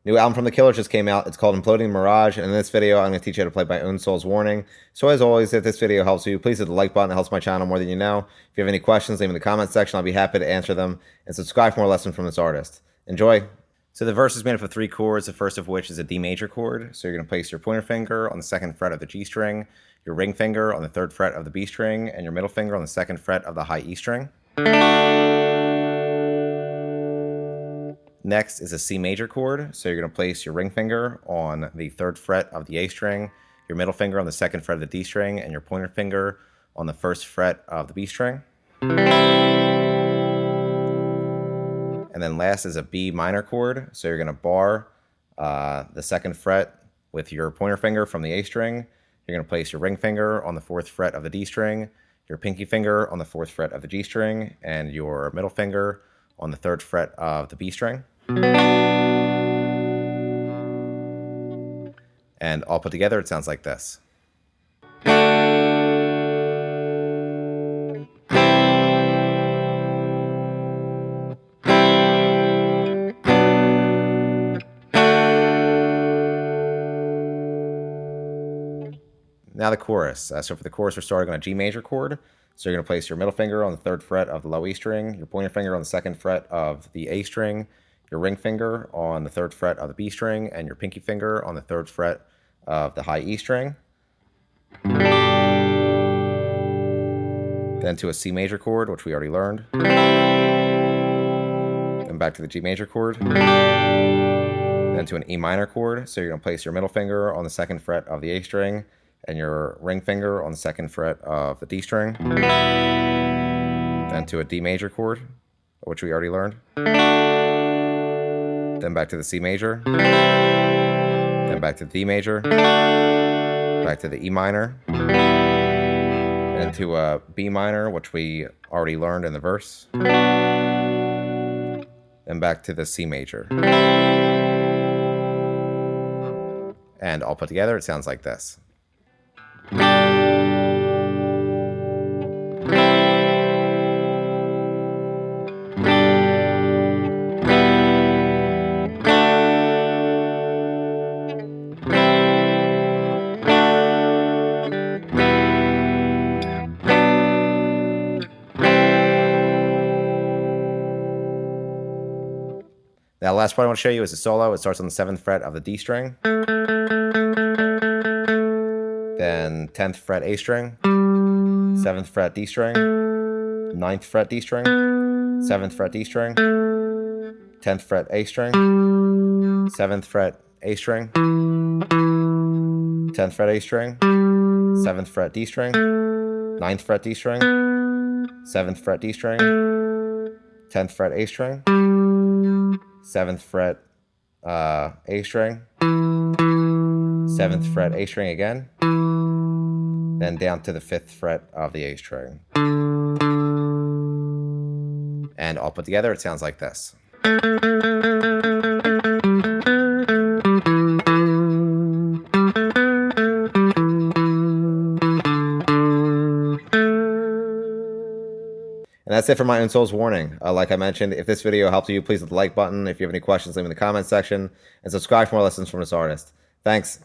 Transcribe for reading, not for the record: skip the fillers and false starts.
New album from The Killers just came out. It's called Imploding The Mirage, and in this video, I'm going to teach you how to play My Own Soul's Warning. So as always, if this video helps you, please hit the like button. It helps my channel more than you know. If you have any questions, leave them in the comments section. I'll be happy to answer them. And subscribe for more lessons from this artist. Enjoy! So the verse is made up of 3 chords, the first of which is a D major chord. So you're going to place your pointer finger on the 2nd fret of the G string, your ring finger on the 3rd fret of the B string, and your middle finger on the 2nd fret of the high E string. Next is a C major chord, so you're going to place your ring finger on the 3rd fret of the A string, your middle finger on the 2nd fret of the D string, and your pointer finger on the 1st fret of the B string. And then last is a B minor chord, so you're going to bar the 2nd fret with your pointer finger from the A string. You're going to place your ring finger on the 4th fret of the D string, your pinky finger on the 4th fret of the G string, and your middle finger on the 3rd fret of the B string. And all put together, it sounds like this. Now the chorus. So for the chorus, we're starting on a G major chord. So you're going to place your middle finger on the 3rd fret of the low E string, your pointer finger on the 2nd fret of the A string, your ring finger on the 3rd fret of the B string, and your pinky finger on the 3rd fret of the high E string. Then to a C major chord, which we already learned. Then back to the G major chord. Then to an E minor chord. So you're going to place your middle finger on the 2nd fret of the A string, and your ring finger on the 2nd fret of the D string. Then to a D major chord, which we already learned. Then back to the C major. Then back to the D major. Back to the E minor. And to a B minor, which we already learned in the verse. Then back to the C major. And all put together, it sounds like this. Now, the last part I want to show you is a solo. It starts on the 7th fret of the D string, then 10th fret A string, 7th fret D string, 9th fret D string, 7th fret D string, 10th fret A string, 7th fret A string, 10th fret A string, 7th fret D string, 9th fret D string, 7th fret D string, 10th fret A string, 7th fret A string, 7th fret A string again, then down to the 5th fret of the A string. And all put together, it sounds like this. And that's it for My Own Soul's Warning. Like I mentioned, if this video helped you, please hit the like button. If you have any questions, leave them in the comments section. And subscribe for more lessons from this artist. Thanks.